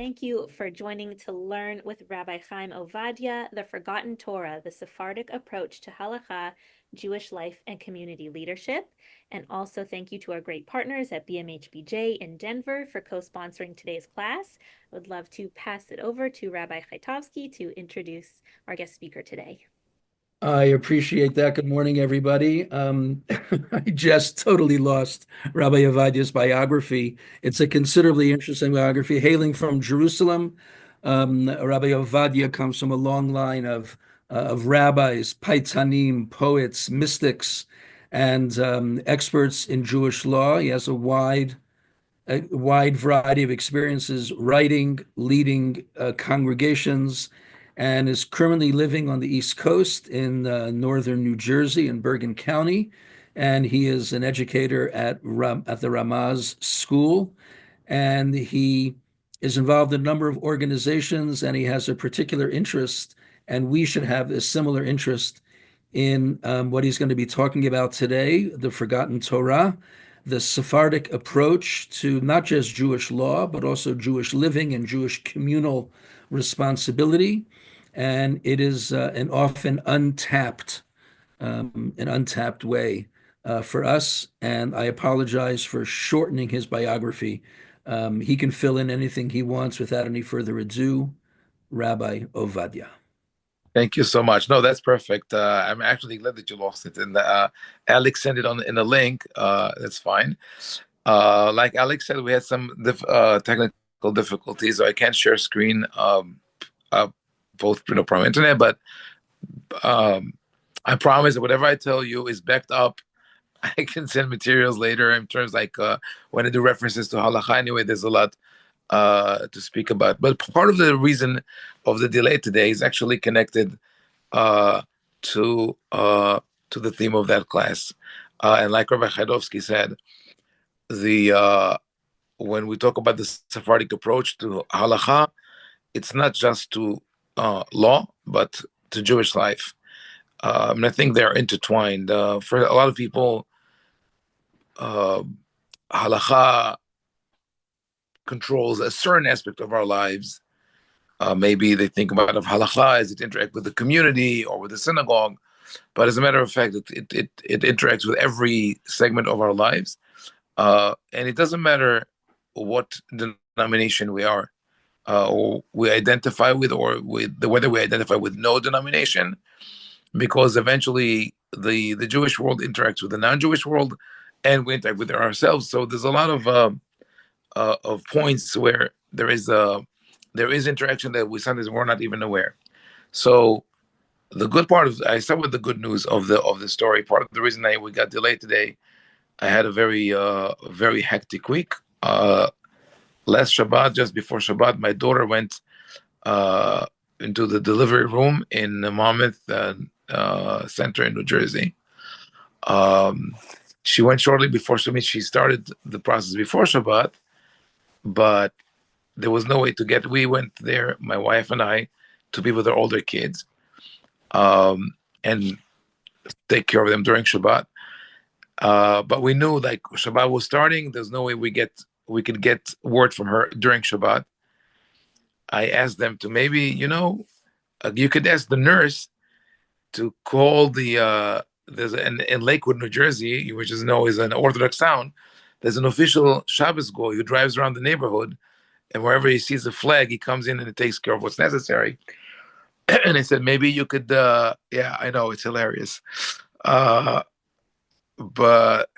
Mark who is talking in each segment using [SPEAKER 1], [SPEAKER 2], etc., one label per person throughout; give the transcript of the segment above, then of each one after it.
[SPEAKER 1] thank you for joining to learn with Rabbi Haim Ovadia, The Forgotten Torah, the Sephardic Approach to Halakha, Jewish Life and Community Leadership. And also thank you to our great partners at BMHBJ in Denver for co-sponsoring today's class. I would love to pass it over to Rabbi Chaitovsky to introduce our guest speaker today.
[SPEAKER 2] I appreciate that. Good morning, everybody. I just totally lost Rabbi Ovadia's biography. It's a considerably interesting biography. Hailing from Jerusalem, Rabbi Ovadia comes from a long line of rabbis, paitanim, poets, mystics, and experts in Jewish law. He has a wide variety of experiences writing, leading congregations, and is currently living on the East Coast in northern New Jersey in Bergen County. And he is an educator at the Ramaz School, and he is involved in a number of organizations, and he has a particular interest, and we should have a similar interest in what he's going to be talking about today, the Forgotten Torah, the Sephardic approach to not just Jewish law, but also Jewish living and Jewish communal responsibility. And it is an often untapped way for us. And I apologize for shortening his biography. He can fill in anything he wants without any further ado. Rabbi Ovadia.
[SPEAKER 3] Thank you so much. No, that's perfect. I'm actually glad that you lost it. And Alex sent it in the link. That's fine. Like Alex said, we had some technical difficulties, so I can't share screen both from internet. But I promise that whatever I tell you is backed up. I can send materials later in terms like when I do references to halakha. Anyway, there's a lot to speak about. But part of the reason of the delay today is actually connected to the theme of that class. And like Rabbi Chaitovsky said, when we talk about the Sephardic approach to halakha, it's not just to law, but to Jewish life. And I think they're intertwined. For a lot of people, halakha controls a certain aspect of our lives. Maybe they think about halakha as it interacts with the community or with the synagogue, but as a matter of fact, it interacts with every segment of our lives, and it doesn't matter what denomination we are, or we identify with, or whether we identify with no denomination, because eventually the Jewish world interacts with the non-Jewish world, and we interact with ourselves. So there's a lot of points where there is interaction that we sometimes we're not even aware. So the good part I start with the good news of the story. Part of the reason we got delayed today, I had a very hectic week. Last Shabbat, just before Shabbat, my daughter went into the delivery room in the Monmouth Center in New Jersey. She went shortly before Shabbat. She started the process before Shabbat, but there was no way to get. We went there, my wife and I, to be with our older kids, and take care of them during Shabbat. But we knew like Shabbat was starting. There's no way we could get word from her during Shabbat. I asked them to maybe, you could ask the nurse to call there's in Lakewood, New Jersey, which is an Orthodox town. There's an official Shabbos goy who drives around the neighborhood, and wherever he sees a flag, he comes in and takes care of what's necessary. And I said, maybe you could, yeah, I know, it's hilarious. But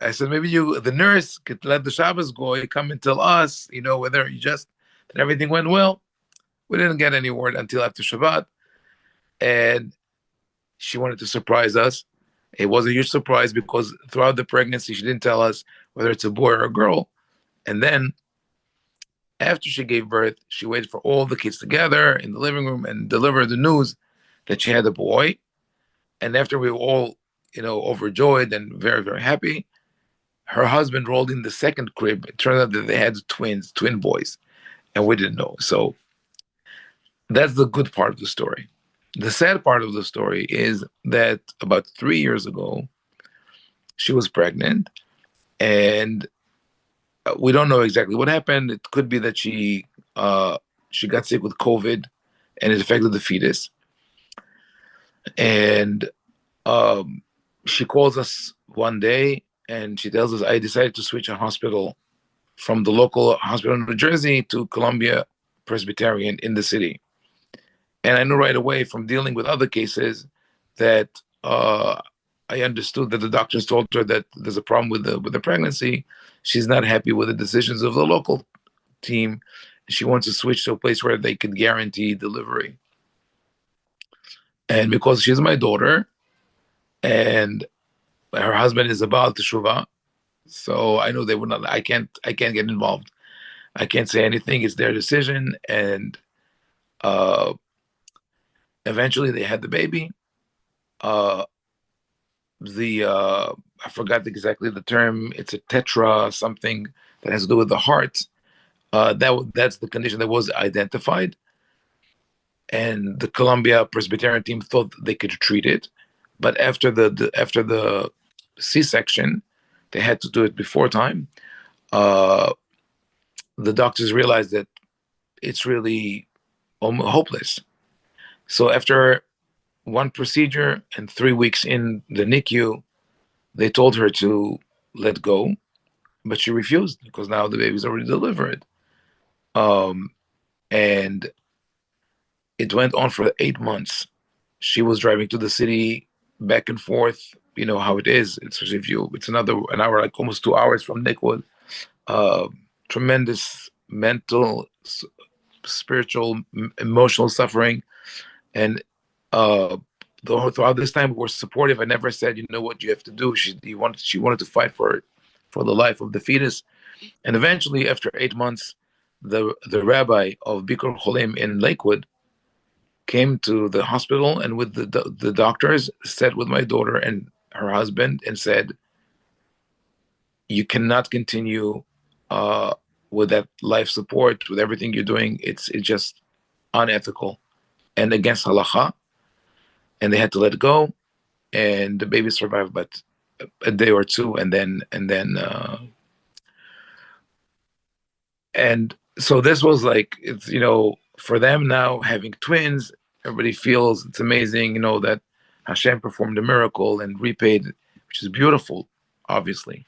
[SPEAKER 3] I said, maybe the nurse could let the Shabbos goy come and tell us, whether that everything went well. We didn't get any word until after Shabbat. And she wanted to surprise us. It was a huge surprise because throughout the pregnancy, she didn't tell us whether it's a boy or a girl. And then after she gave birth, she waited for all the kids together in the living room and delivered the news that she had a boy. And after we were all, overjoyed and very, very happy, her husband rolled in the second crib. It turned out that they had twin boys, and we didn't know. So that's the good part of the story. The sad part of the story is that about 3 years ago, she was pregnant, and we don't know exactly what happened. It could be that she she got sick with COVID, and it affected the fetus. And she calls us one day and she tells us, I decided to switch a hospital from the local hospital in New Jersey to Columbia Presbyterian in the city. And I knew right away from dealing with other cases that I understood that the doctors told her that there's a problem with the pregnancy. She's not happy with the decisions of the local team. She wants to switch to a place where they can guarantee delivery. And because she's my daughter, and her husband is about teshuvah, so I know they would not. I can't get involved. I can't say anything. It's their decision. And eventually, they had the baby. I forgot exactly the term. It's a tetra something that has to do with the heart. That's the condition that was identified. And the Columbia Presbyterian team thought they could treat it, but after the C-section, they had to do it before time. The doctors realized that it's really hopeless. So after one procedure and 3 weeks in the NICU, they told her to let go, but she refused because now the baby's already delivered. And it went on for 8 months. She was driving to the city back and forth. You know how it is. It's an hour, like almost 2 hours from Lakewood. Tremendous mental, spiritual, emotional suffering. And throughout this time, we were supportive. I never said, you know what you have to do. She wanted to fight for the life of the fetus. And eventually, after 8 months, the rabbi of Bikur Cholim in Lakewood came to the hospital and with the doctors, sat with my daughter and her husband and said, you cannot continue with that life support, with everything you're doing. It's just unethical and against halakha. And they had to let it go. And the baby survived but a day or two. And so this was like, it's, for them now having twins, everybody feels it's amazing, that Hashem performed a miracle and repaid, which is beautiful, obviously.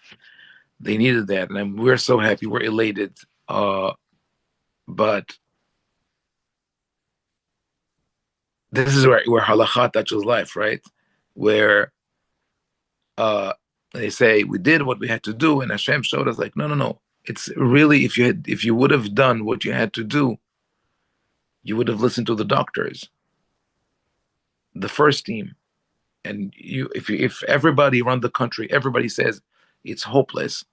[SPEAKER 3] They needed that. And we're so happy, we're elated. But this is where halakha touches life, right? Where they say we did what we had to do, and Hashem showed us like, no. It's really, if you would have done what you had to do, you would have listened to the doctors, the first team, and if everybody around the country, everybody says it's hopeless,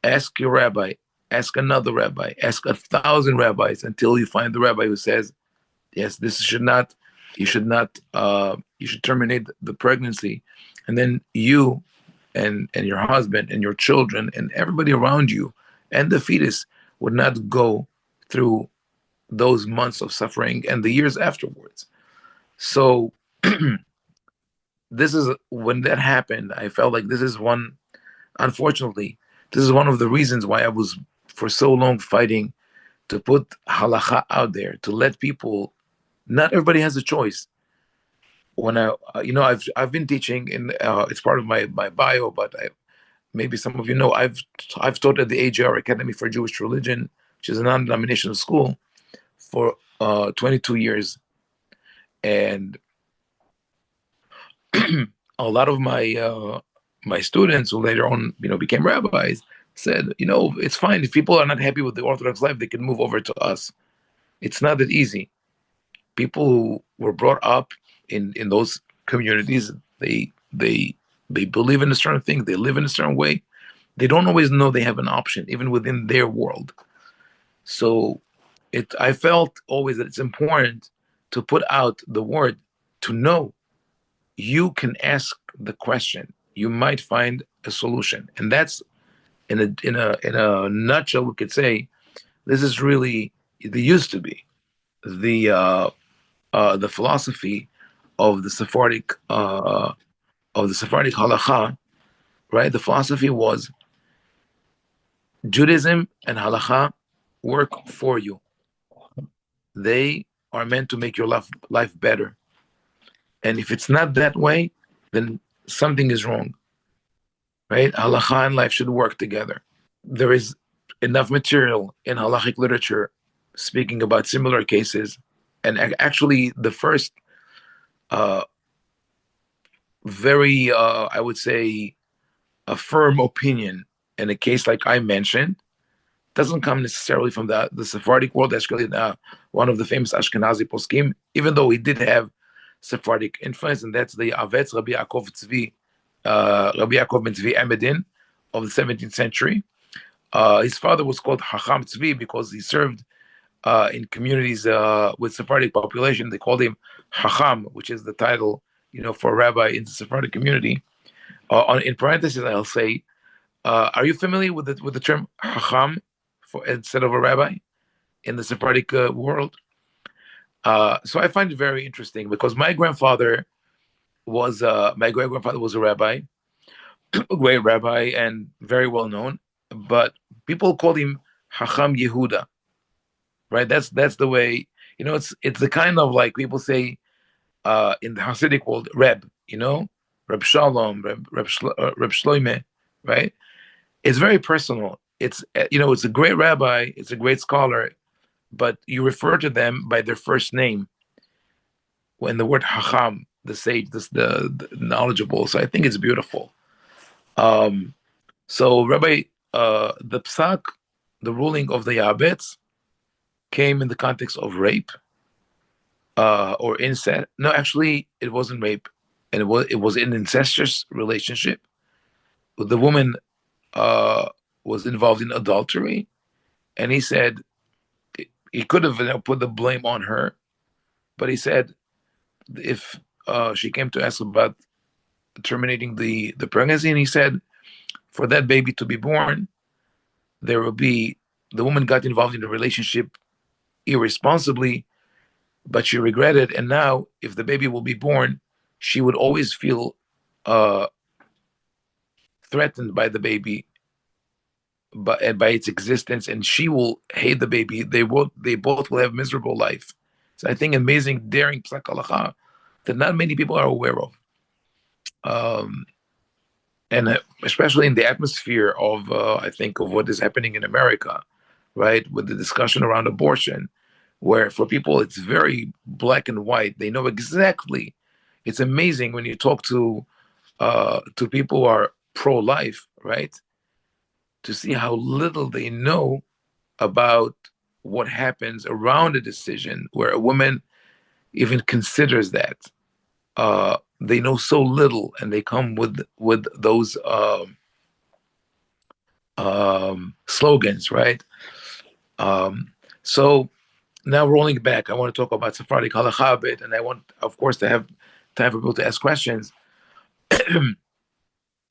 [SPEAKER 3] ask your rabbi, ask another rabbi, ask 1,000 rabbis until you find the rabbi who says, yes, you should terminate the pregnancy, and then you and your husband and your children and everybody around you and the fetus would not go through those months of suffering and the years afterwards. So this is when that happened, I felt like unfortunately, this is one of the reasons why I was for so long fighting to put halakha out there, to let people, not everybody has a choice. When I've been teaching in it's part of my bio, but maybe some of you know I've taught at the AJRCA Academy for Jewish Religion, which is a non-denominational school, for 22 years, and a lot of my students who later on became rabbis said, it's fine if people are not happy with the Orthodox life, they can move over to us. It's not that easy. People who were brought up in those communities, they believe in a certain thing, they live in a certain way. They don't always know they have an option, even within their world. So I felt always that it's important to put out the word, to know you can ask the question. You might find a solution. And that's in a nutshell, we could say, this is really, there used to be the philosophy of the Sephardic Halakha, right? The philosophy was Judaism and Halakha work for you. They are meant to make your life better. And if it's not that way, then something is wrong, right? Halakha and life should work together. There is enough material in halakhic literature speaking about similar cases. And actually, the first very, I would say, a firm opinion in a case like I mentioned doesn't come necessarily from the Sephardic world. Actually, one of the famous Ashkenazi poskim, even though he did have Sephardic influence, and that's the Avetz Rabbi Yaakov Tzvi, Rabbi Yaakov ben Tzvi Emedin of the 17th century. His father was called Hacham Tzvi because he served in communities with Sephardic population. They called him Hacham, which is the title, for a rabbi in the Sephardic community. In parentheses, I'll say, are you familiar with the term Hacham instead of a rabbi in the Sephardic world? So I find it very interesting because my great-grandfather was a rabbi, a great rabbi and very well known, but people called him Hacham Yehuda, right? That's the way, it's the kind of like people say in the Hasidic world, Reb, Reb Shalom, Reb Shloime, right? It's very personal. It's it's a great rabbi, it's a great scholar, but you refer to them by their first name. When the word Hacham, the sage, the knowledgeable. So I think it's beautiful. So Rabbi, the psak, the ruling of the Yabetz, came in the context of rape or incest. No, actually, it wasn't rape, and it was an incestuous relationship. The woman was involved in adultery, and he said he could have put the blame on her, but he said if she came to ask about terminating the pregnancy, and he said for that baby to be born, the woman got involved in the relationship irresponsibly, but she regretted, and now if the baby will be born, she would always feel threatened by the baby, by its existence, and she will hate the baby. They both will have miserable life. So I think amazing, daring psak halakha that not many people are aware of, and especially in the atmosphere of I think of what is happening in America, right, with the discussion around abortion, where for people it's very black and white. They know exactly. It's amazing when you talk to people who are pro-life, right, to see how little they know about what happens around a decision where a woman even considers that. They know so little, and they come with those slogans, right? So now rolling back, I want to talk about Sephardic Halakha a bit, and I want, of course, to have time for people to ask questions.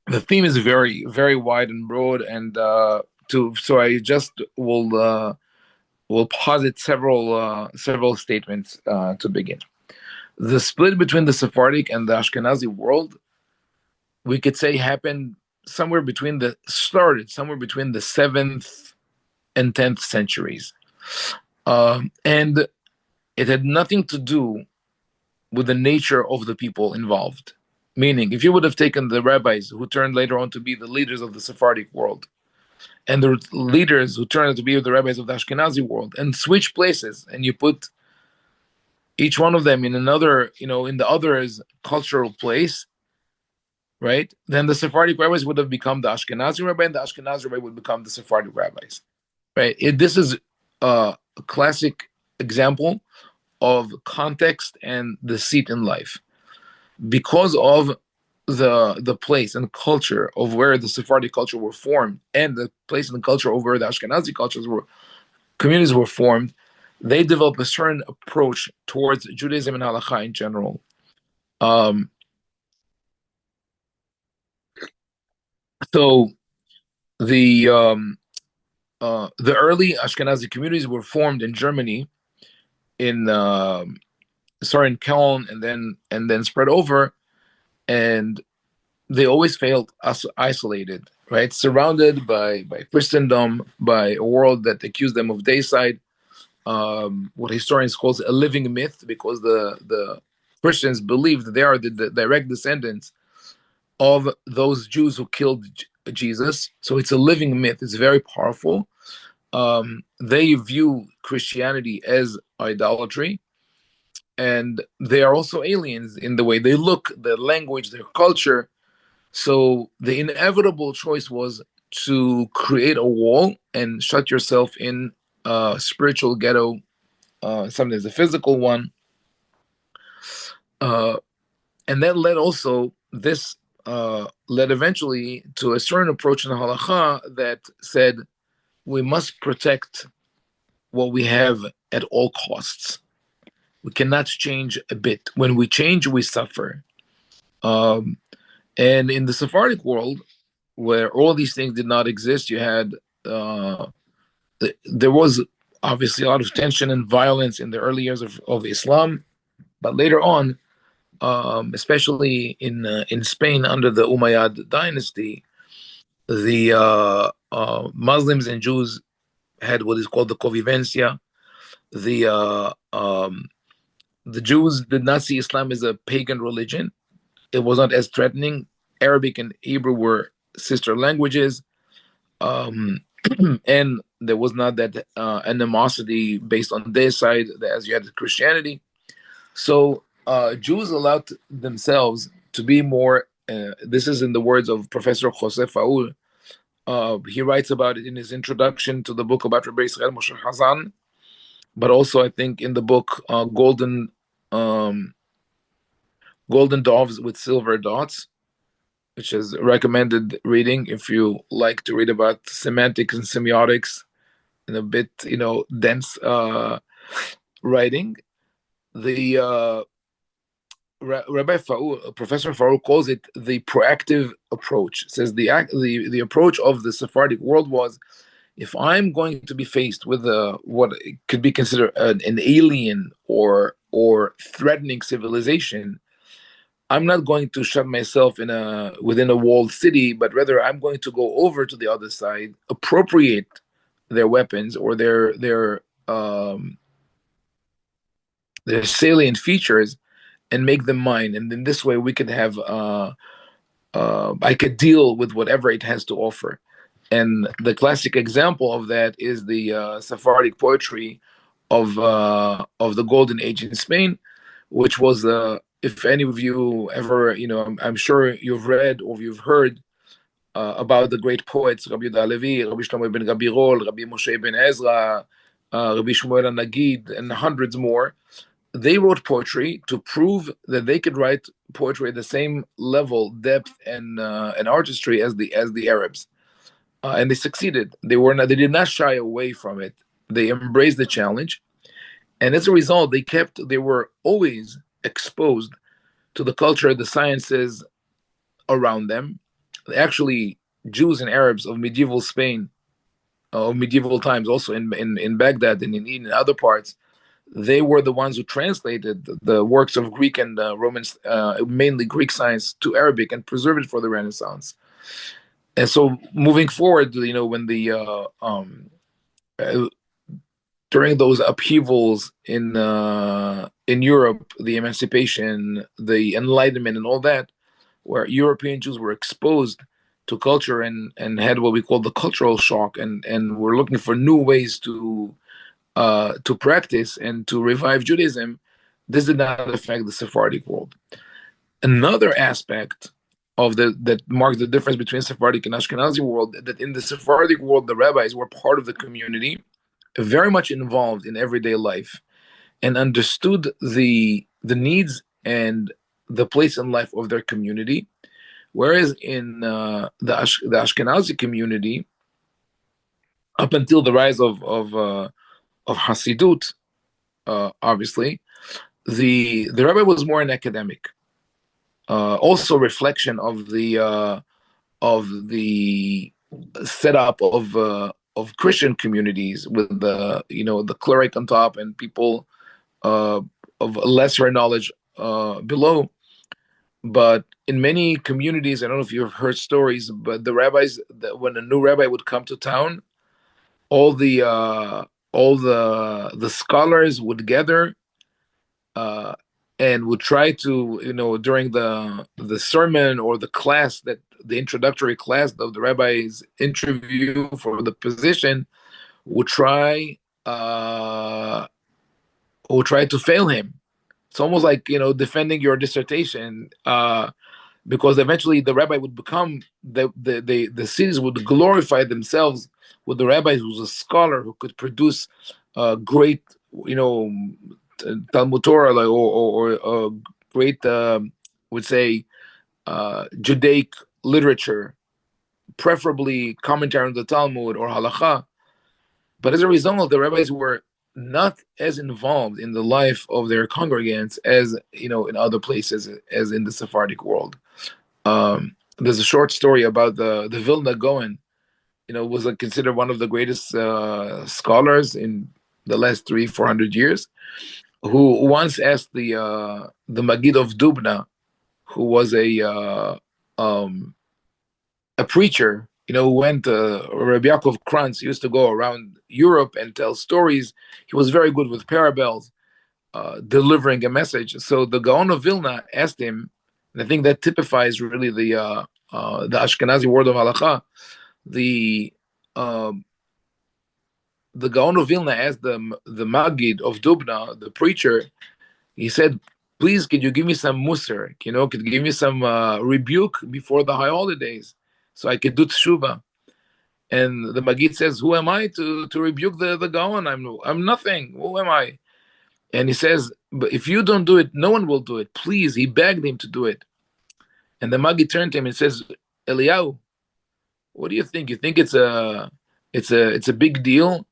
[SPEAKER 3] The theme is very, very wide and broad, and so I just will posit several statements to begin. The split between the Sephardic and the Ashkenazi world, we could say, happened somewhere between the 7th and 10th centuries. And it had nothing to do with the nature of the people involved. Meaning, if you would have taken the rabbis who turned later on to be the leaders of the Sephardic world, and the leaders who turned out to be the rabbis of the Ashkenazi world, and switch places, and you put each one of them in another, in the other's cultural place, right? Then the Sephardic rabbis would have become the Ashkenazi rabbi, and the Ashkenazi rabbi would become the Sephardic rabbis, right? This is a classic example of context and deceit in life. Because of the place and culture of where the Sephardic culture were formed, and the place and the culture of where the Ashkenazi communities were formed, they developed a certain approach towards Judaism and halakha in general. So the early Ashkenazi communities were formed in Germany, in Köln, and then spread over, and they always felt isolated, right? Surrounded by Christendom, by a world that accused them of deicide, what historians call a living myth, because the Christians believe that they are the direct descendants of those Jews who killed Jesus. So it's a living myth. It's very powerful. They view Christianity as idolatry, and they are also aliens in the way they look, their language, their culture. So the inevitable choice was to create a wall and shut yourself in a spiritual ghetto. Sometimes a physical one, uh, and that led also this led eventually to a certain approach in the halakha that said we must protect what we have at all costs. We cannot change a bit. When we change, we suffer. Um, and in the Sephardic world, where all these things did not exist, you had there was obviously a lot of tension and violence in the early years of Islam, but later on, especially in Spain under the Umayyad dynasty, the Muslims and Jews had what is called the convivencia. The the Jews did not see Islam as a pagan religion. It was not as threatening. Arabic and Hebrew were sister languages, um, and there was not that animosity based on their side as you had Christianity. So Jews allowed themselves to be more. This is in the words of Professor Jose Faul. He writes about it in his introduction to the book about Rabbi Israel Moshe Hazan, but also I think in the book um, Golden Doves with Silver Dots, which is recommended reading if you like to read about semantics and semiotics in a bit, dense writing. The Rabbi Faul, Professor Faul calls it the proactive approach. Says the approach of the Sephardic world was, if I'm going to be faced with what could be considered an alien or threatening civilization, I'm not going to shut myself within a walled city, but rather I'm going to go over to the other side, appropriate their weapons or their salient features, and make them mine. And in this way, we could have I could deal with whatever it has to offer. And the classic example of that is the Sephardic poetry of the Golden Age in Spain, which was if any of you ever, I'm sure you've read or you've heard about the great poets Rabbi Yehuda Levi, Rabbi Shlomo ben Gabirol, Rabbi Moshe ben Ezra, Rabbi Shmuel Nagid, and hundreds more. They wrote poetry to prove that they could write poetry at the same level, depth, and artistry as the Arabs, and they succeeded. They did not shy away from it. They embraced the challenge, and as a result, they were always exposed to the culture, the sciences around them. Actually, Jews and Arabs of medieval Spain, of medieval times, also in Baghdad and in other parts, they were the ones who translated the works of Greek and Romans, mainly Greek science, to Arabic and preserved it for the Renaissance. And so, moving forward, when uh, during those upheavals in Europe, the emancipation, the Enlightenment, and all that, where European Jews were exposed to culture and had what we call the cultural shock, and were looking for new ways to practice and to revive Judaism. This did not affect the Sephardic world. Another aspect of that marked the difference between Sephardic and Ashkenazi world, that in the Sephardic world, the rabbis were part of the community, very much involved in everyday life, and understood the needs and the place in life of their community. Whereas in the Ashkenazi community, up until the rise of Hasidut, obviously, the rabbi was more an academic, also reflection of the setup of Christian communities with the cleric on top and people of lesser knowledge below. But in many communities, I don't know if you've heard stories, but the rabbis, when a new rabbi would come to town, all the all the scholars would gather and would try to, during the sermon or the class, that the introductory class of the rabbi's interview for the position, would try to fail him. It's almost like, defending your dissertation, because eventually the rabbi would become, the cities would glorify themselves with the rabbi who's a scholar who could produce great, Talmud Torah, like, or great, would say, Judaic literature, preferably commentary on the Talmud or halakha. But as a result, the rabbis were not as involved in the life of their congregants as, in other places, as in the Sephardic world. There's a short story about the Vilna Gaon. Was considered one of the greatest scholars in the last 300-400 years, who once asked the Magid of Dubna, who was a preacher, who went, Rabbi Yaakov Kranz used to go around Europe and tell stories. He was very good with parables, delivering a message. So the Gaon of Vilna asked him, and I think that typifies really the Ashkenazi word of halakha. The Gaon of Vilna asked the Magid of Dubna, the preacher. He said, "Please, could you give me some musar? Could you give me some rebuke before the high holidays, so I could do tshuva?" And the Magid says, "Who am I to rebuke the Gaon? I'm nothing. Who am I?" And he says, "But if you don't do it, no one will do it. Please." He begged him to do it. And the Magid turned to him and says, "Eliyahu, what do you think? You think it's a big deal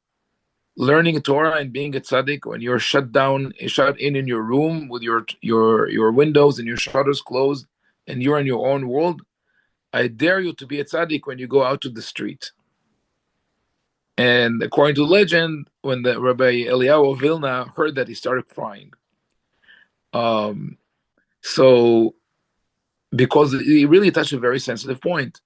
[SPEAKER 3] learning Torah and being a tzaddik when you're shut in your room with your windows and your shutters closed and you're in your own world? I dare you to be a tzaddik when you go out to the street." And according to legend, when the Rabbi Eliyahu of Vilna heard that, he started crying. So, because it really touched a very sensitive point.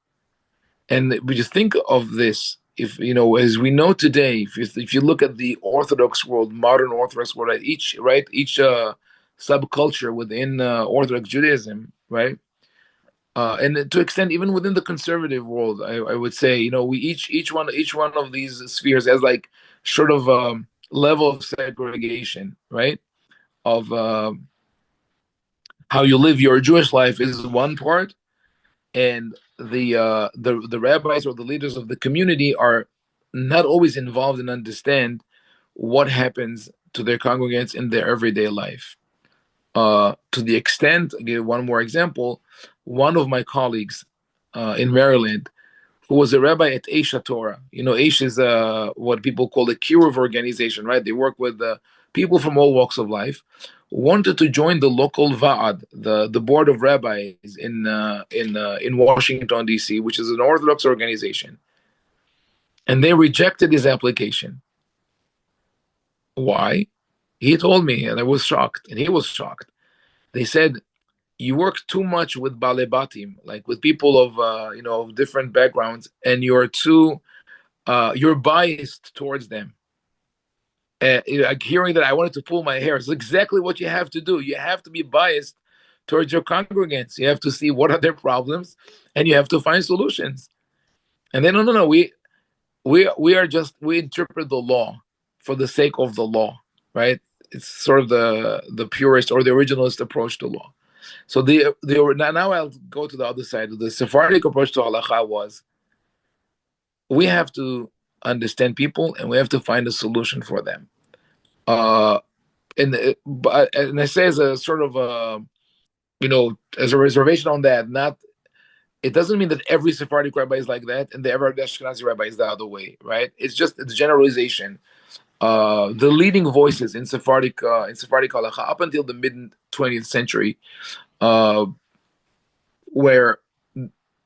[SPEAKER 3] And we just think of this, if as we know today, if you look at the Orthodox world, modern Orthodox world, right, each subculture within Orthodox Judaism, right, and to extend even within the conservative world, I would say, we each one of these spheres has like sort of level of segregation, right, of how you live your Jewish life is one part, and the rabbis or the leaders of the community are not always involved and understand what happens to their congregants in their everyday life. To the extent, I'll give one more example. One of my colleagues in Maryland, who was a rabbi at AJRCA Torah. AJRCA is what people call a kiruv organization, right? They work with people from all walks of life. Wanted to join the local Va'ad, the board of rabbis in Washington D.C., which is an Orthodox organization, and they rejected his application. Why? He told me, and I was shocked, and he was shocked. They said, "You work too much with Baalei Batim, like with people of of different backgrounds, and you're biased towards them." Hearing that, I wanted to pull my hair. It's exactly what you have to do. You have to be biased towards your congregants. You have to see what are their problems, and you have to find solutions. And then, no. We interpret the law for the sake of the law, right? It's sort of the purist or the originalist approach to law. So now I'll go to the other side. The Sephardic approach to halakha was, we have to understand people and we have to find a solution for them. And I say as a sort of as a reservation on that, it doesn't mean that every Sephardic rabbi is like that and every Ashkenazi rabbi is the other way, right? It's generalization. The leading voices in Sephardic Halakha up until the mid 20th century, where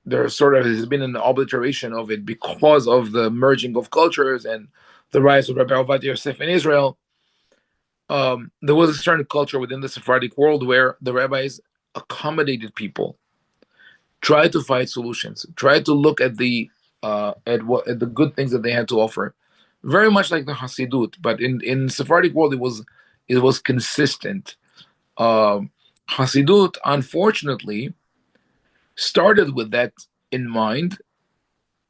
[SPEAKER 3] there sort of has been an obliteration of it because of the merging of cultures and the rise of Rabbi Ovadia Yosef in Israel. There was a certain culture within the Sephardic world where the rabbis accommodated people, tried to find solutions, tried to look at the good things that they had to offer, very much like the Hasidut, but in Sephardic world it was consistent. Hasidut, unfortunately, started with that in mind,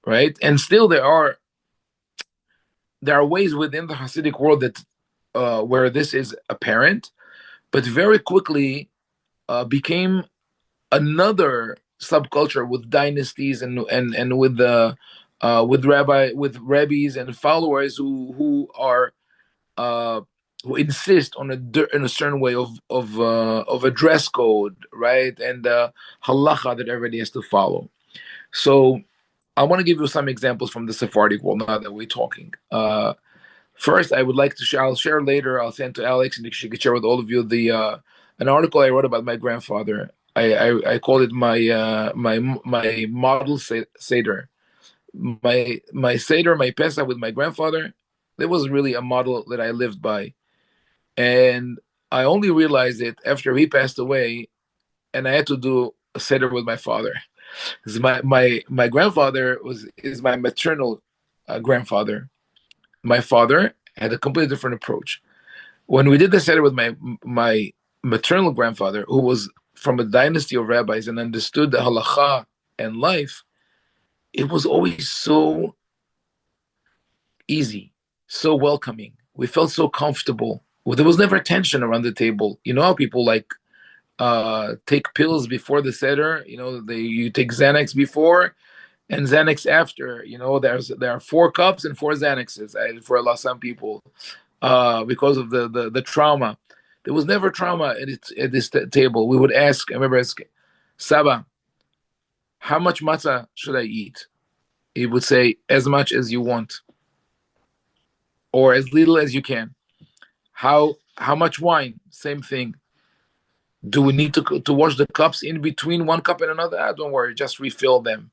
[SPEAKER 3] right? And still there are ways within the Hasidic world that where this is apparent, but very quickly became another subculture with dynasties and with the with rabbis and followers uh, who insist on in a certain way of a dress code, right, and halacha that everybody has to follow. So I want to give you some examples from the Sephardic world now that we're talking. First, I would like to share. I'll share later. I'll send to Alex, and she could share with all of you the an article I wrote about my grandfather. I call it my model seder. My seder, my Pesach with my grandfather. That was really a model that I lived by, and I only realized it after he passed away, and I had to do a seder with my father. My grandfather is my maternal grandfather. My father had a completely different approach. When we did the seder with my maternal grandfather, who was from a dynasty of rabbis and understood the halakha and life, it was always so easy, so welcoming. We felt so comfortable. There was never tension around the table. You know how people like take pills before the seder. You know, you take Xanax before and Xanax after. You know, there are 4 cups and 4 Xanaxes for a lot some people because of the trauma. There was never trauma at this table. We would ask. I remember asking Saba, how much matzah should I eat? He would say, as much as you want, or as little as you can. How much wine? Same thing. Do we need to wash the cups in between one cup and another? Don't worry, just refill them.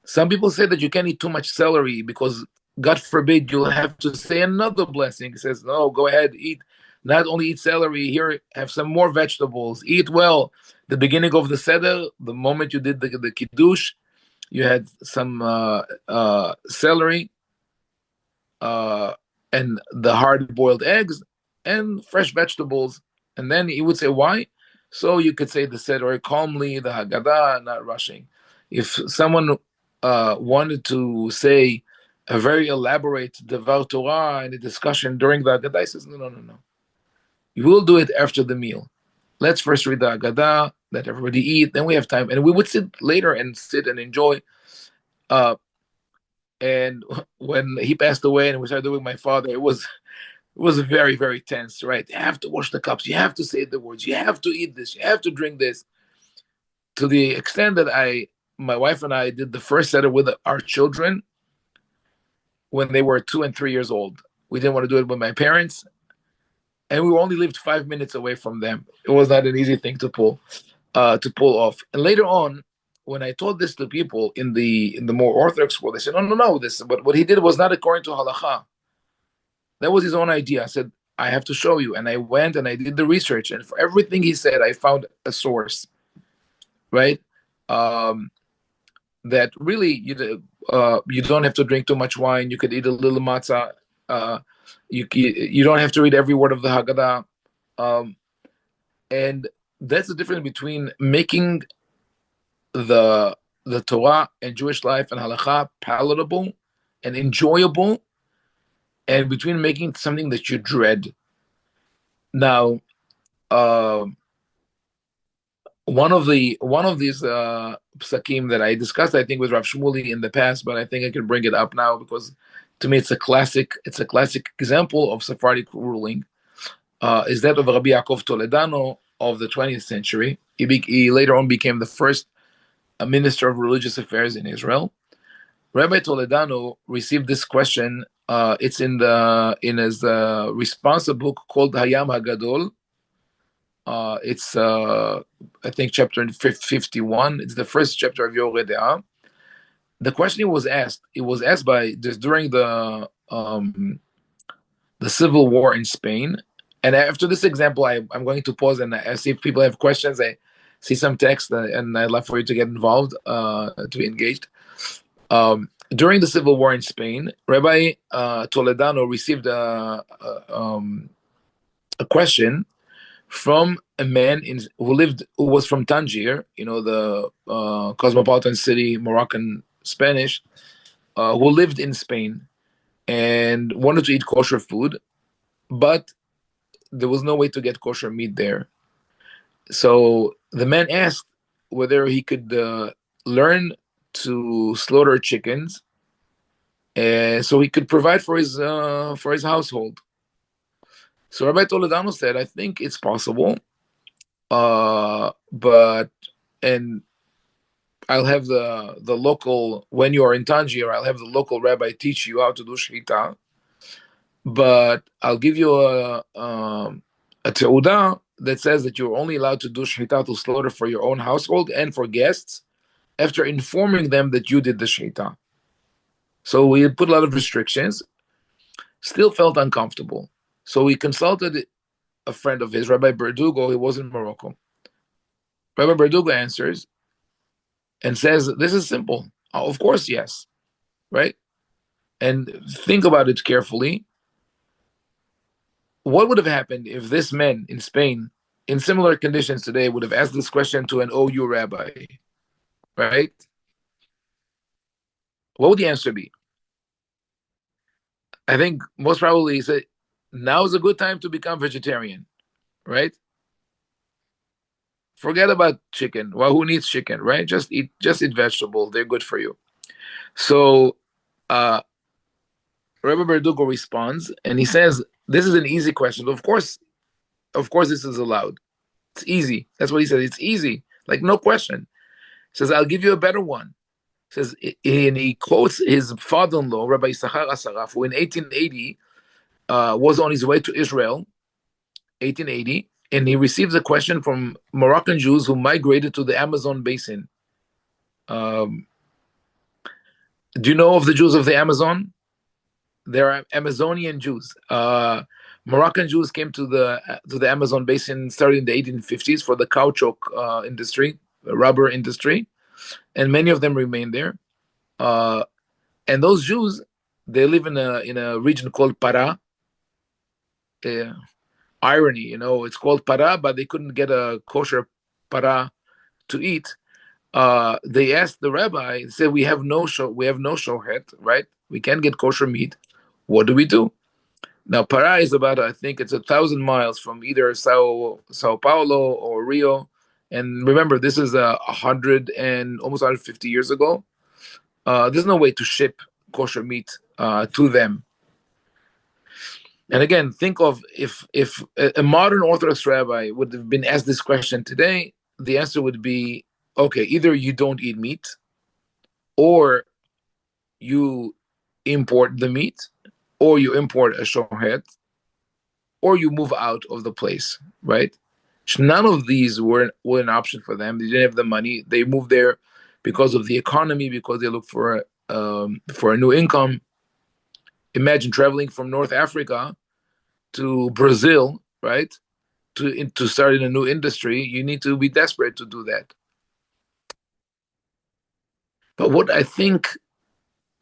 [SPEAKER 3] Some people say that you can't eat too much celery because, God forbid, you'll have to say another blessing. He says, no, go ahead, eat. Not only eat celery, here, have some more vegetables. Eat well. The beginning of the seder, the moment you did the kiddush, you had some celery and the hard-boiled eggs and fresh vegetables. And then he would say, why? So you could say the seder calmly, the Haggadah, not rushing. If someone wanted to say a very elaborate Devar Torah in a discussion during the Haggadah, he says, no. You will do it after the meal. Let's first read the Haggadah, let everybody eat, then we have time. And we would sit later and enjoy. And when he passed away and we started doing my father, it was very, very tense, right? You have to wash the cups, you have to say the words, you have to eat this, you have to drink this. To the extent that my wife and I did the first seder with our children when they were 2 and 3 years old. We didn't want to do it with my parents, and we only lived 5 minutes away from them. It was not an easy thing to pull off. And later on, when I told this to people in the more Orthodox world, they said, no, this, but what he did was not according to halakha. That was his own idea. I said, I have to show you. And I went and I did the research. And for everything he said, I found a source, right? That really, you don't have to drink too much wine. You could eat a little matzah. You don't have to read every word of the Haggadah. And that's the difference between making the Torah and Jewish life and halakha palatable and enjoyable, and between making something that you dread. Now, one of these psakim that I discussed, I think, with Rav Shmuley in the past, but I think I can bring it up now because to me it's a classic example of Sephardic ruling. Is that of Rabbi Yaakov Toledano of the 20th century. He later on became the first minister of religious affairs in Israel. Rabbi Toledano received this question. It's in his responsive book called Hayam Hagadol. It's I think chapter 51. It's the first chapter of Yoreh De'ah. The question was asked. It was asked during the civil war in Spain. And after this example, I'm going to pause and see if people have questions. I see some text, and I'd love for you to get involved, to be engaged. during the civil war in Spain, Rabbi Toledano received a question from a man who was from Tangier, the cosmopolitan city, Moroccan Spanish, who lived in Spain and wanted to eat kosher food, but there was no way to get kosher meat there. So the man asked whether he could learn to slaughter chickens, so he could provide for his household. So Rabbi Toledano said, "I think it's possible, but and I'll have the local, when you are in Tangier, I'll have the local rabbi teach you how to do shechita, but I'll give you a teudah that says that you're only allowed to do shechita, to slaughter for your own household and for guests, after informing them that you did the shechita." So we put a lot of restrictions, still felt uncomfortable. So he consulted a friend of his, Rabbi Berdugo. He was in Morocco. Rabbi Berdugo answers and says, "This is simple. Oh, of course, yes." Right? And think about it carefully. What would have happened if this man in Spain, in similar conditions today, would have asked this question to an OU rabbi? Right? What would the answer be? I think most probably he said, now is a good time to become vegetarian, right? Forget about chicken. Well, who needs chicken, right? Just eat vegetables. They're good for you. So Rabbi Berdugo responds, and he says, "This is an easy question. Of course, this is allowed. It's easy." That's what he said. It's easy, like no question. He says, "I'll give you a better one." He says, and he quotes his father-in-law, Rabbi Yisachar Asaraf, who in 1880 was on his way to Israel, 1880, and he receives a question from Moroccan Jews who migrated to the Amazon basin. Do you know of the Jews of the Amazon? There are Amazonian Jews. Moroccan Jews came to the Amazon basin, started in the 1850s for the caoutchouc industry, the rubber industry, and many of them remain there. And those Jews, they live in a region called Para. Irony, it's called Para, but they couldn't get a kosher para to eat. They asked the rabbi, said, we have no shohet, right? We can't get kosher meat. What do we do? Now, Para is about, I think it's 1,000 miles from either Sao Paulo or Rio. And remember, this is 100 and almost 150 years ago. There's no way to ship kosher meat to them. And again, think of if a modern Orthodox rabbi would have been asked this question today, the answer would be, okay, either you don't eat meat, or you import the meat, or you import a shohet, or you move out of the place, right? None of these were an option for them. They didn't have the money. They moved there because of the economy, because they looked for a new income. Imagine traveling from North Africa to Brazil, right? To start in a new industry, you need to be desperate to do that. But what I think,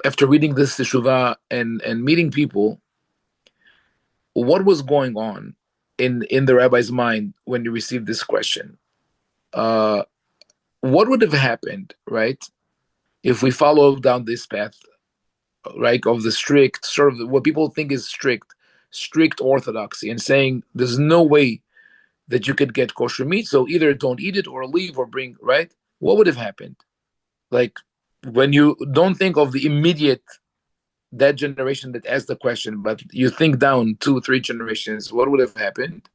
[SPEAKER 3] after reading this teshuvah and meeting people, what was going on in the rabbi's mind when you received this question? What would have happened, right, if we follow down this path, right, of the strict, sort of what people think is strict orthodoxy, and saying there's no way that you could get kosher meat, so either don't eat it or leave or bring, right? What would have happened? Like, when you don't think of the immediate, that generation that asked the question, but you think down 2-3 generations, what would have happened?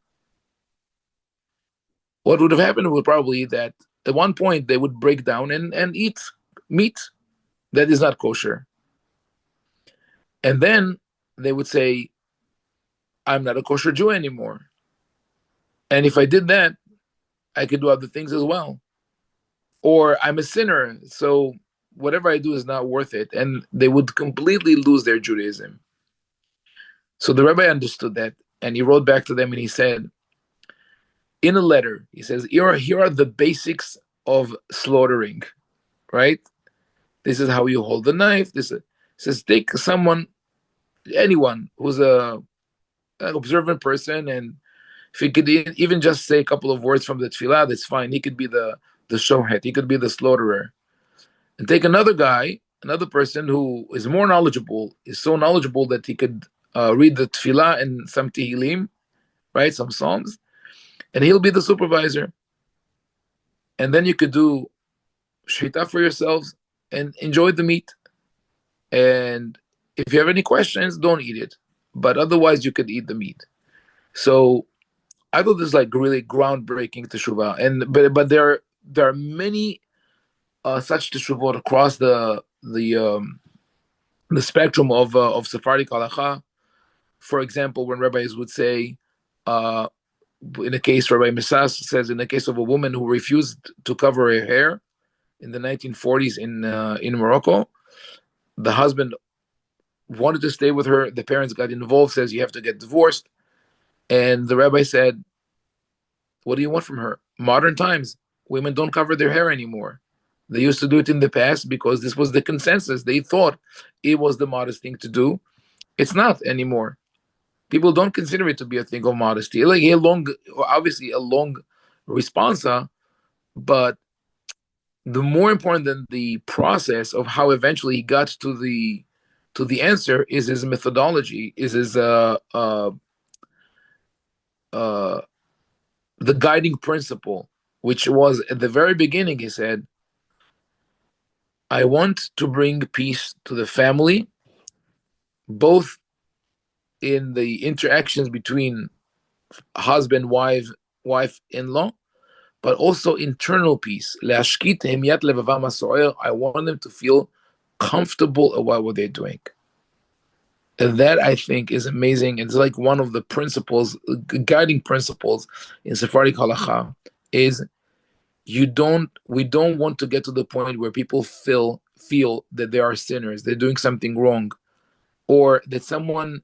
[SPEAKER 3] What would have happened would probably that at one point they would break down and eat meat that is not kosher. And then they would say, I'm not a kosher Jew anymore. And if I did that, I could do other things as well. Or I'm a sinner, so whatever I do is not worth it. And they would completely lose their Judaism. So the rabbi understood that, and he wrote back to them and he said, in a letter, he says, here are the basics of slaughtering, right? This is how you hold the knife. This says take anyone who's an observant person, and if he could even just say a couple of words from the tefillah, that's fine. He could be the shohet. He could be the slaughterer. And take another guy, another person who is more knowledgeable, is so knowledgeable that he could read the tefillah and some tehillim, right, some psalms, and he'll be the supervisor. And then you could do shita for yourselves and enjoy the meat. And if you have any questions, don't eat it. But otherwise, you could eat the meat. So I thought this is like really groundbreaking teshuvah. And but there are many such teshuvot across the spectrum of Sephardic Halakha. For example, when rabbis would say, in a case, Rabbi Misas says, in the case of a woman who refused to cover her hair in the 1940s in Morocco, the husband wanted to stay with her. The parents got involved, says you have to get divorced. And the rabbi said, what do you want from her? Modern times, women don't cover their hair anymore. They used to do it in the past because this was the consensus. They thought it was the modest thing to do. It's not anymore. People don't consider it to be a thing of modesty. Like obviously a long responsa, but the more important than the process of how eventually he got to the answer is his methodology, is his the guiding principle, which was at the very beginning. He said, I want to bring peace to the family, both in the interactions between husband, wife-in-law, but also internal peace. I want them to feel comfortable about what they're doing. And that, I think, is amazing. It's like one of the principles, guiding principles in Sephardic Halakha, is we don't want to get to the point where people feel that they are sinners, they're doing something wrong, or that someone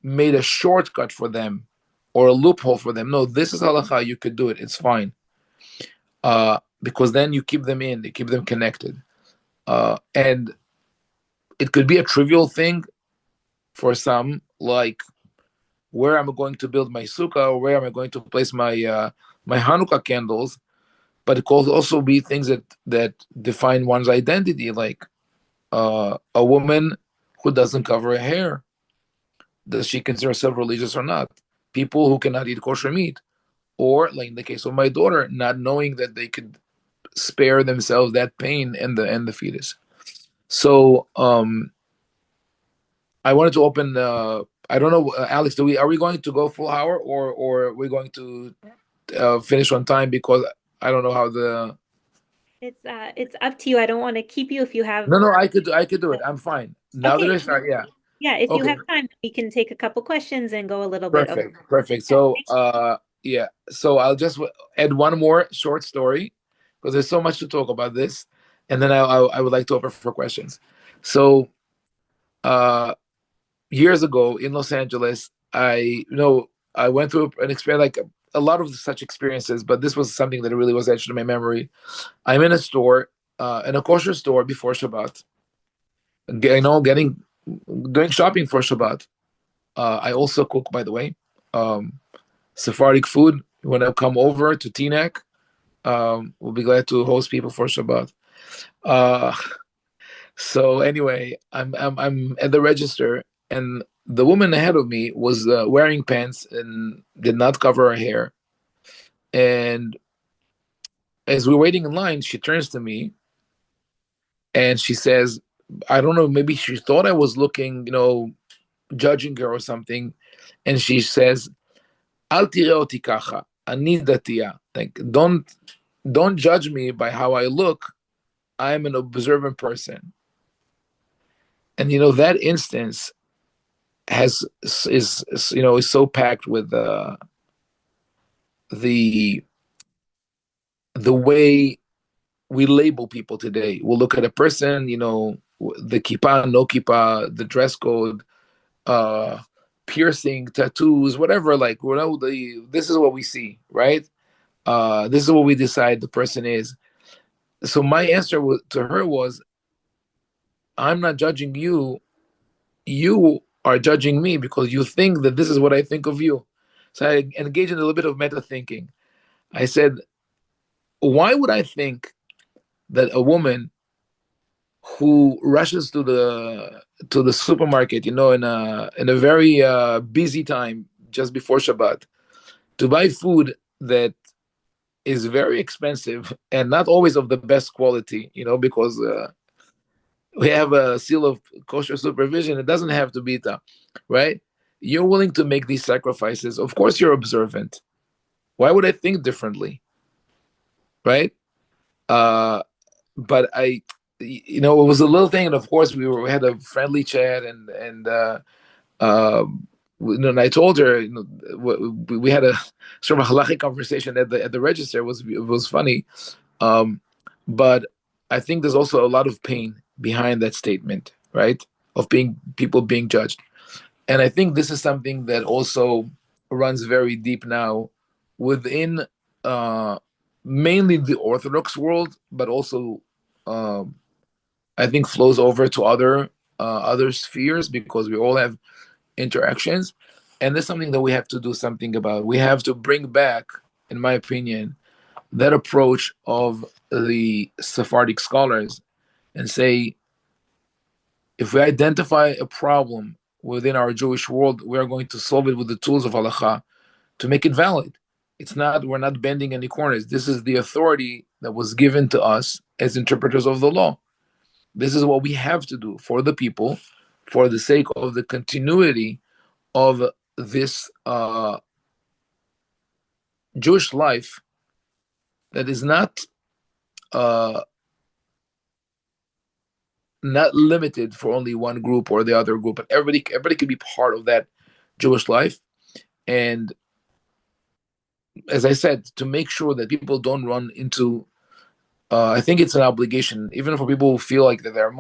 [SPEAKER 3] made a shortcut for them or a loophole for them. No, this is halakha, you could do it, it's fine. Because then you keep them connected. And it could be a trivial thing for some, like where am I going to build my sukkah, or where am I going to place my my Hanukkah candles. But it could also be things that define one's identity, like a woman who doesn't cover her hair. Does she consider herself religious or not? People who cannot eat kosher meat, or like in the case of my daughter, not knowing that they could spare themselves that pain and the fetus. So I wanted to open. I don't know, Alex. Are we going to go full hour, or are we going to finish on time? Because I don't know how the.
[SPEAKER 1] It's up to you. I don't want to keep you if you have.
[SPEAKER 3] No, I could do it. I'm fine. Now
[SPEAKER 1] Okay.
[SPEAKER 3] that I start, yeah.
[SPEAKER 1] Yeah, if you
[SPEAKER 3] Okay.
[SPEAKER 1] have time, we can take a couple questions and go a little bit over.
[SPEAKER 3] Perfect. So, yeah. So I'll just add one more short story because there's so much to talk about this, and then I would like to open for questions. So, years ago in Los Angeles, I went through an experience, like a lot of such experiences, but this was something that really was etched in my memory. I'm in a store, in a kosher store before Shabbat, doing shopping for Shabbat. I also cook, by the way, Sephardic food. You want to come over to Teaneck? We'll be glad to host people for Shabbat. So anyway, I'm at the register, and the woman ahead of me was wearing pants and did not cover her hair. And as we're waiting in line, she turns to me and she says, I don't know, maybe she thought I was looking, judging her or something. And she says, Al tireh oti kacha, ani datiya. Like, don't judge me by how I look. I'm an observant person. And that instance is so packed with the way we label people today. We'll look at a person, the kippah, no kippah, the dress code, piercing, tattoos, whatever. Like, this is what we see, right? This is what we decide the person is. So my answer to her was, I'm not judging you. You are judging me because you think that this is what I think of you. So I engage in a little bit of meta thinking. I said, why would I think that a woman who rushes to the supermarket, in a very busy time just before Shabbat, to buy food that is very expensive and not always of the best quality, because we have a seal of kosher supervision. It doesn't have to be that, right? You're willing to make these sacrifices. Of course, you're observant. Why would I think differently, right? Uh, but it was a little thing, and of course, we had a friendly chat, and I told her, we had a sort of a halakhic conversation at the register. It was funny, um, but I think there's also a lot of pain behind that statement, right? Of people being judged. And I think this is something that also runs very deep now within uh, mainly the Orthodox world, but also um, I think flows over to other spheres because we all have interactions, and that's something that we have to do something about. We have to bring back, in my opinion, that approach of the Sephardic scholars and say, if we identify a problem within our Jewish world, we are going to solve it with the tools of halakha to make it valid. We're not bending any corners. This is the authority that was given to us as interpreters of the law. This is what we have to do for the people, for the sake of the continuity of this Jewish life that is uh, not limited for only one group or the other group, but everybody can be part of that Jewish life. And as I said, to make sure that people don't run into, I think it's an obligation, even for people who feel like that they're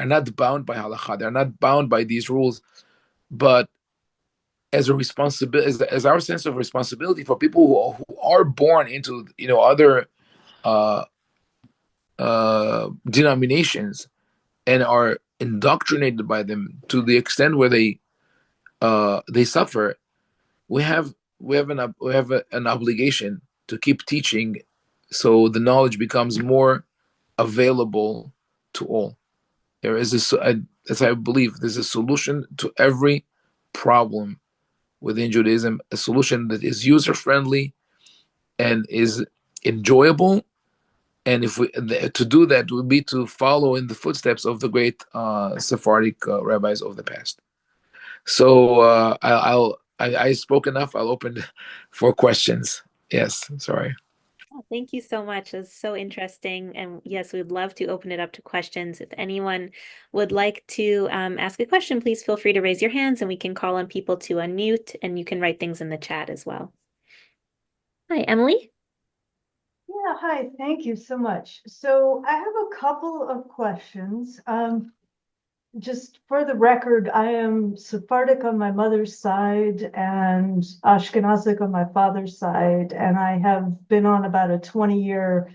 [SPEAKER 3] not bound by halakha, they're not bound by these rules, but as a responsibility, as our sense of responsibility for people who are born into other uh, denominations and are indoctrinated by them to the extent where they suffer. We have an obligation to keep teaching, so the knowledge becomes more available to all. There is as I believe, there's a solution to every problem within Judaism, a solution that is user friendly and is enjoyable. And if we to do that would be to follow in the footsteps of the great Sephardic rabbis of the past. So I spoke enough. I'll open for questions. Yes, sorry.
[SPEAKER 1] Oh, thank you so much. It's so interesting. And yes, we'd love to open it up to questions. If anyone would like to ask a question, please feel free to raise your hands and we can call on people to unmute, and you can write things in the chat as well. Hi, Emily.
[SPEAKER 4] Yeah, hi, thank you so much. So I have a couple of questions. Just for the record, I am Sephardic on my mother's side and Ashkenazi on my father's side, and I have been on about a 20-year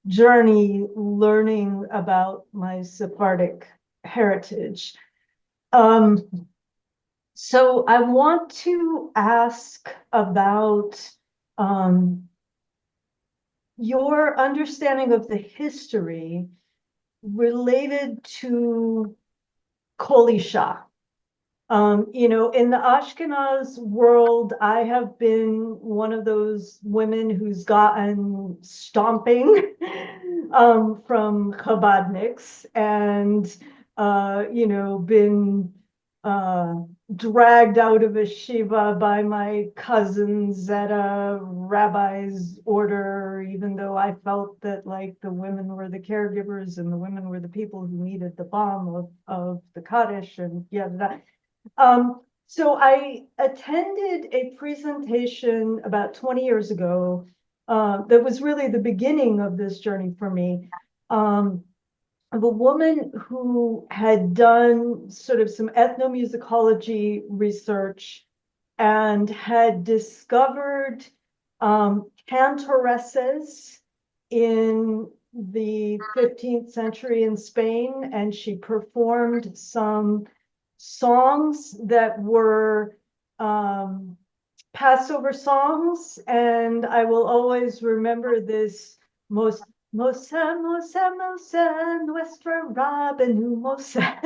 [SPEAKER 4] journey learning about my Sephardic heritage. So I want to ask about your understanding of the history related to Kol Isha. In the Ashkenaz world, I have been one of those women who's gotten stomping from Chabadniks and, been dragged out of a shiva by my cousins at a rabbi's order, even though I felt that like the women were the caregivers and the women were the people who needed the balm of the Kaddish and yada. So I attended a presentation about 20 years ago that was really the beginning of this journey for me. Of a woman who had done sort of some ethnomusicology research and had discovered cantoresses in the 15th century in Spain, and she performed some songs that were Passover songs, and I will always remember this most Mosa, Mosa, Mosa, Nuestra Rabbenu Mosa.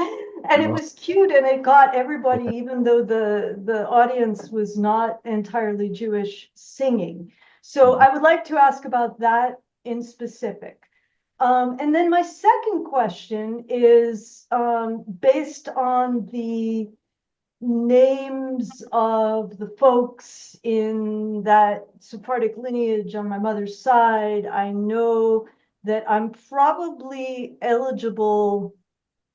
[SPEAKER 4] And it was cute and it got everybody, even though the audience was not entirely Jewish, singing. So I would like to ask about that in specific. And then my second question is based on the names of the folks in that Sephardic lineage on my mother's side. I know that I'm probably eligible,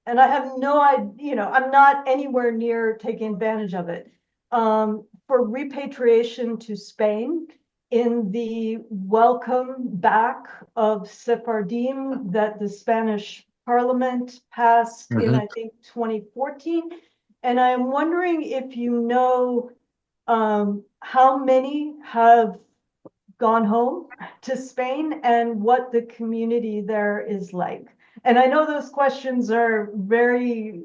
[SPEAKER 4] and I have no idea, I'm not anywhere near taking advantage of it, for repatriation to Spain in the welcome back of Sephardim that the Spanish Parliament passed in, I think, 2014. And I'm wondering if you know how many have gone home to Spain and what the community there is like. And I know those questions are very,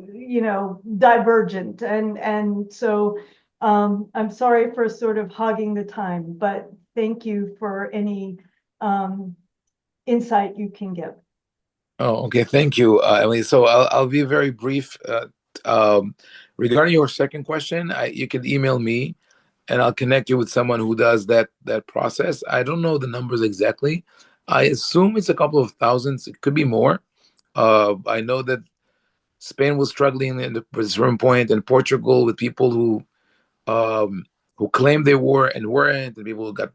[SPEAKER 4] divergent. And so I'm sorry for sort of hogging the time, but thank you for any insight you can give.
[SPEAKER 3] Oh, okay. Thank you, Emily. So I'll be very brief. Regarding your second question, you can email me, and I'll connect you with someone who does that process. I don't know the numbers exactly. I assume it's a couple of thousands. It could be more. I know that Spain was struggling at a certain point, and Portugal with people who claimed they were and weren't, and people who got,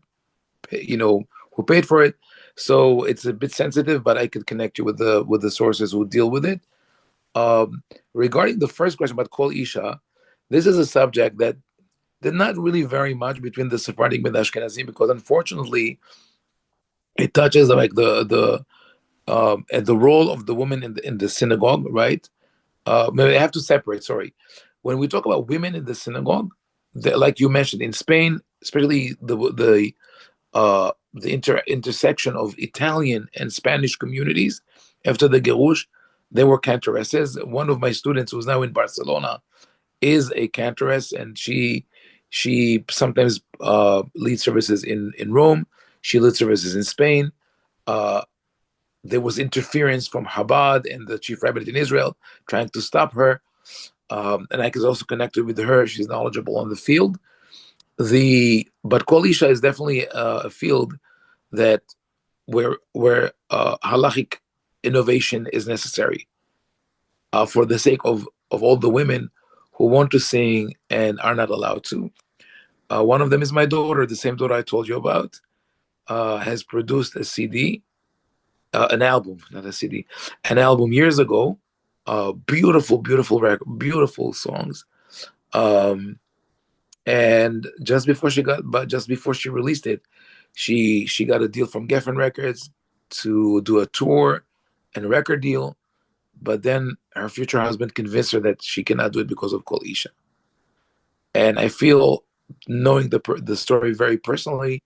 [SPEAKER 3] who paid for it. So it's a bit sensitive, but I could connect you with the sources who deal with it. Regarding the first question about Kol Isha, this is a subject that did not really vary much between the Sephardic and the Ashkenazi, because unfortunately, it touches like the role of the woman in the synagogue, right? Maybe I have to separate. Sorry, when we talk about women in the synagogue, like you mentioned in Spain, especially the intersection of Italian and Spanish communities after the Gerush, they were cantoresses. One of my students, who's now in Barcelona, is a cantoress, and she sometimes leads services in Rome. She leads services in Spain. There was interference from Chabad and the chief rabbinate in Israel trying to stop her. And I was also connected with her. She's knowledgeable on the field. But Kol Isha is definitely a field that where halakhic innovation is necessary for the sake of all the women who want to sing and are not allowed to. One of them is my daughter, the same daughter I told you about, has produced a CD, an album, not a CD, an album years ago. Beautiful, beautiful record, beautiful songs. And just before she released it, she got a deal from Geffen Records to do a tour and a record deal. But then her future husband convinced her that she cannot do it because of Kol Isha. And I feel, knowing the story very personally,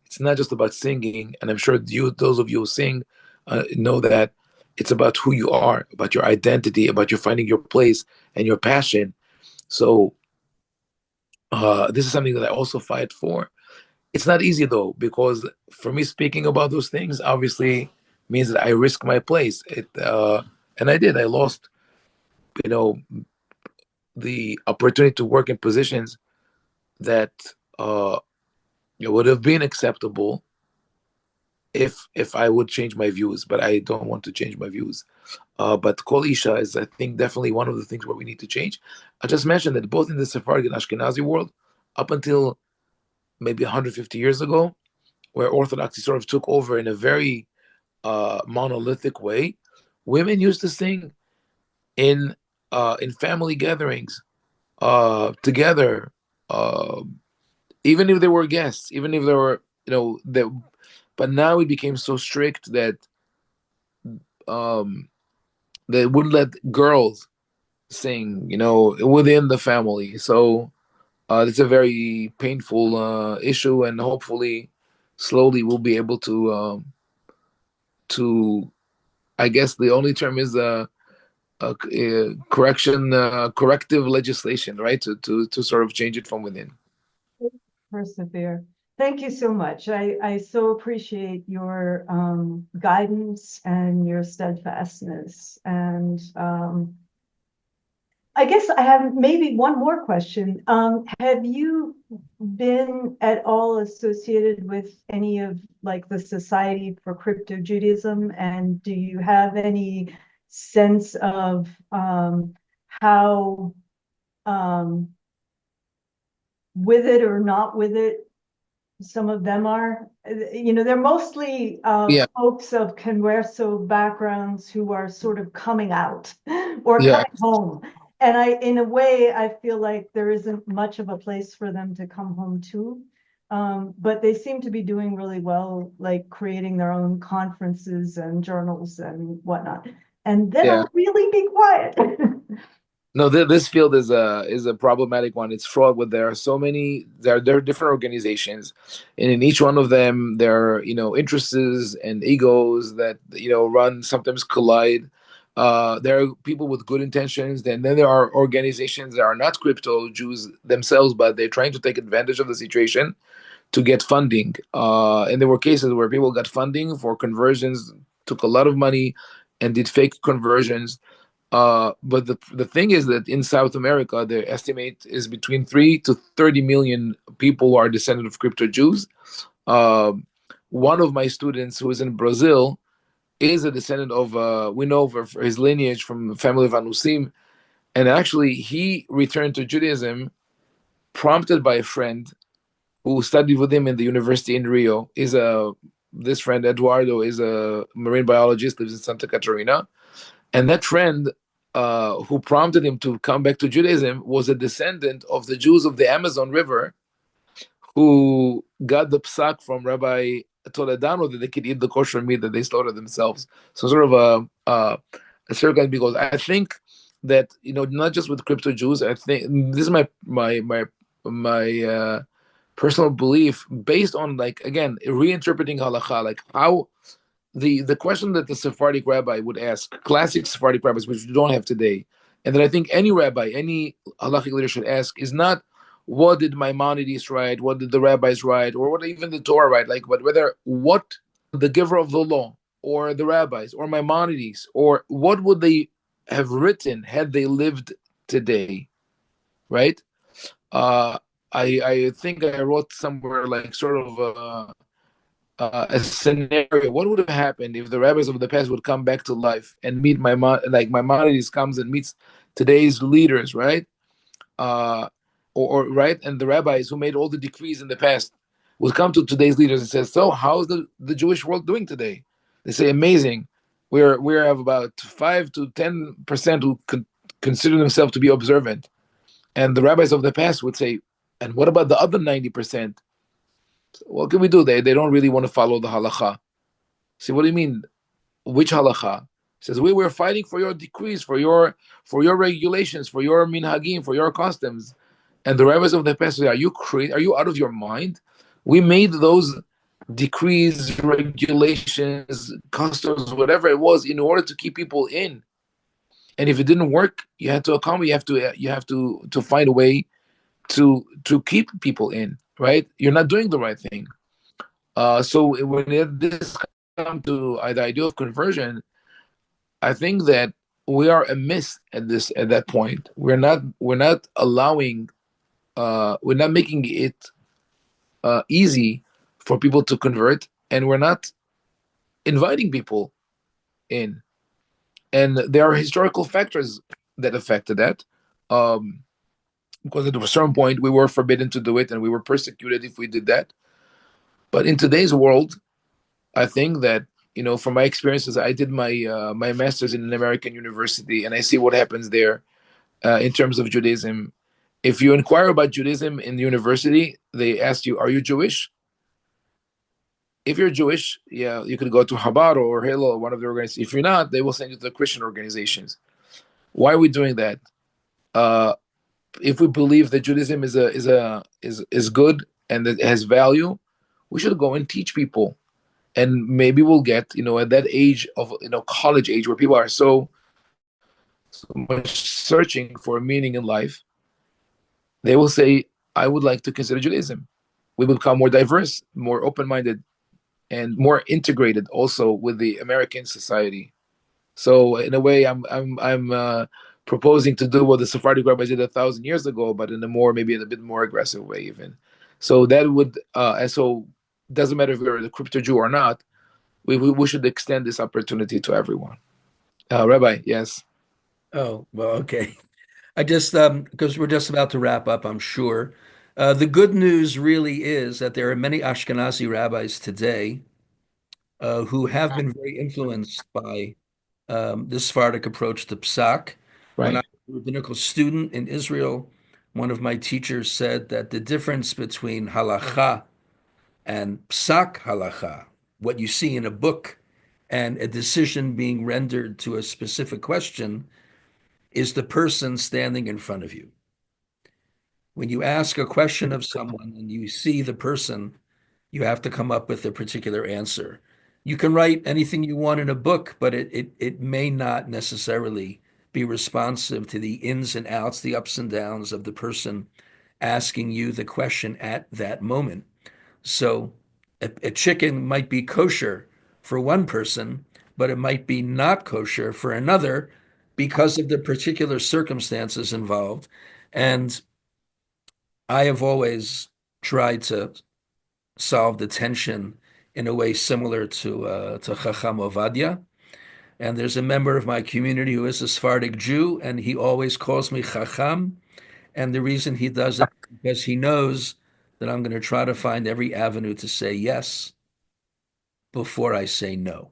[SPEAKER 3] it's not just about singing. And I'm sure those of you who sing, know that it's about who you are, about your identity, about you finding your place and your passion. So this is something that I also fight for. It's not easy though, because for me, speaking about those things obviously means that I risk my place. And I did. I lost, the opportunity to work in positions that would have been acceptable if I would change my views, but I don't want to change my views. But Kol Isha is, I think, definitely one of the things where we need to change. I just mentioned that both in the Sephardic and Ashkenazi world, up until maybe 150 years ago, where Orthodoxy sort of took over in a very monolithic way, women used to sing in family gatherings together, even if there were guests, even if there were, but now it became so strict that they wouldn't let girls sing, within the family. So it's a very painful issue, and hopefully, slowly we'll be able to to, I guess the only term is corrective legislation, right? To sort of change it from within.
[SPEAKER 4] Persevere. Thank you so much. I so appreciate your guidance and your steadfastness. And I guess I have maybe one more question. Have you been at all associated with any of like the Society for Crypto Judaism? And do you have any sense of how with it or not with it some of them are? They're mostly
[SPEAKER 3] Yeah,
[SPEAKER 4] folks of converso backgrounds who are sort of coming out or
[SPEAKER 3] yeah,
[SPEAKER 4] coming home. And in a way, I feel like there isn't much of a place for them to come home to. But they seem to be doing really well, like creating their own conferences and journals and whatnot. And then
[SPEAKER 3] yeah.
[SPEAKER 4] I'll really be quiet.
[SPEAKER 3] No, this field is a problematic one. It's fraught with, there are so many, there are different organizations, and in each one of them there are, interests and egos that, run, sometimes collide. There are people with good intentions, and then there are organizations that are not crypto Jews themselves, but they're trying to take advantage of the situation to get funding. And there were cases where people got funding for conversions, took a lot of money, and did fake conversions. But the thing is that in South America, the estimate is between 3 to 30 million people who are descendant of crypto Jews. One of my students who is in Brazil is a descendant of, we know for his lineage from the family of Anusim. And actually, he returned to Judaism prompted by a friend who studied with him in the university in Rio. This friend, Eduardo, is a marine biologist, lives in Santa Catarina. And that friend who prompted him to come back to Judaism was a descendant of the Jews of the Amazon River who got the psak from Rabbi Toledano that they could eat the kosher meat that they slaughtered themselves. So sort of a circle, because I think that, not just with crypto Jews, I think this is my personal belief based on, like, again, reinterpreting halakha, like how the question that the Sephardic rabbi would ask, classic Sephardic rabbis, which we don't have today, and that I think any rabbi, any halakhic leader should ask, is not what did Maimonides write, what did the rabbis write, or what even the Torah write, like, but whether what the giver of the law, or the rabbis, or Maimonides, or what would they have written had they lived today, right? I think I wrote somewhere, like, sort of a scenario. What would have happened if the rabbis of the past would come back to life and meet like Maimonides comes and meets today's leaders, right? Or right, and the rabbis who made all the decrees in the past would come to today's leaders and says, "So, how's the Jewish world doing today?" They say, "Amazing. We have about 5 to 10% who consider themselves to be observant," and the rabbis of the past would say, "And what about the other 90%? What can we do? They don't really want to follow the halakha." See, what do you mean? Which halakha? He says, we were fighting for your decrees, for your regulations, for your minhagim, for your customs. And the rabbis of the past say, are you crazy? Are you out of your mind? We made those decrees, regulations, customs, whatever it was, in order to keep people in. And if it didn't work, you had to accommodate. You have to find a way to keep people in. Right? You're not doing the right thing. So when this comes to the idea of conversion, I think that we are amiss at that point. We're not allowing, we're not making it easy for people to convert, and we're not inviting people in. And there are historical factors that affected that. Because at a certain point we were forbidden to do it, and we were persecuted if we did that. But in today's world, I think that, from my experiences, I did my master's in an American university, and I see what happens there in terms of Judaism. If you inquire about Judaism in the university, they ask you, "Are you Jewish?" If you're Jewish, yeah, you could go to Chabad or Hillel or one of the organizations. If you're not, they will send you to the Christian organizations. Why are we doing that? If we believe that Judaism is good and that it has value, we should go and teach people. And maybe we'll get, at that age of, college age, where people are so much searching for meaning in life, they will say, I would like to consider Judaism. We will become more diverse, more open-minded, and more integrated also with the American society. So in a way, I'm proposing to do what the Sephardic rabbis did 1,000 years ago, but maybe in a bit more aggressive way even. So that would, and so doesn't matter if you're a crypto Jew or not. We should extend this opportunity to everyone. Rabbi, yes.
[SPEAKER 2] Oh, well, okay. I just, because we're just about to wrap up, I'm sure. The good news really is that there are many Ashkenazi rabbis today who have been very influenced by this Sephardic approach to psak. When I
[SPEAKER 3] Right.
[SPEAKER 2] was a rabbinical student in Israel, one of my teachers said that the difference between halakha and psak halakha, what you see in a book, and a decision being rendered to a specific question, is the person standing in front of you. When you ask a question of someone and you see the person, you have to come up with a particular answer. You can write anything you want in a book, but it may not necessarily be responsive to the ins and outs, the ups and downs of the person asking you the question at that moment. So a chicken might be kosher for one person, but it might be not kosher for another because of the particular circumstances involved. And I have always tried to solve the tension in a way similar to Chacham Ovadia. And there's a member of my community who is a Sephardic Jew, and he always calls me Chacham. And the reason he does it is because he knows that I'm going to try to find every avenue to say yes before I say no.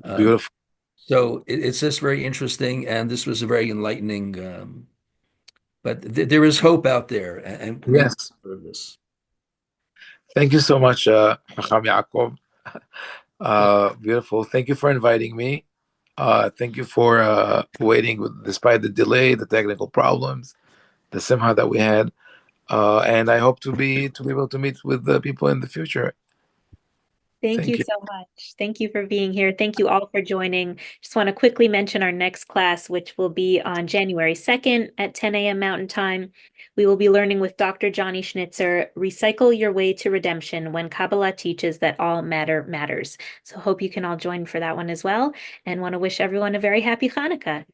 [SPEAKER 2] Um,
[SPEAKER 3] Beautiful.
[SPEAKER 2] so it's just very interesting, and this was a very enlightening. But there is hope out there, and we need to
[SPEAKER 3] Yes.
[SPEAKER 2] serve this.
[SPEAKER 3] Thank you so much, Hacham Yaakov.
[SPEAKER 2] Thank
[SPEAKER 3] Beautiful. Thank you for inviting me. Thank you for waiting despite the delay, the technical problems, the simha that we had. And I hope to be able to meet with the people in the future.
[SPEAKER 1] Thank you
[SPEAKER 3] Thank you.
[SPEAKER 1] so much. Thank you for being here. Thank you all for joining. Just want to quickly mention our next class, which will be on January 2nd at 10 a.m. Mountain Time. We will be learning with Dr. Johnny Schnitzer, Recycle Your Way to Redemption when Kabbalah teaches that all matter matters. So hope you can all join for that one as well, and want to wish everyone a very happy Hanukkah.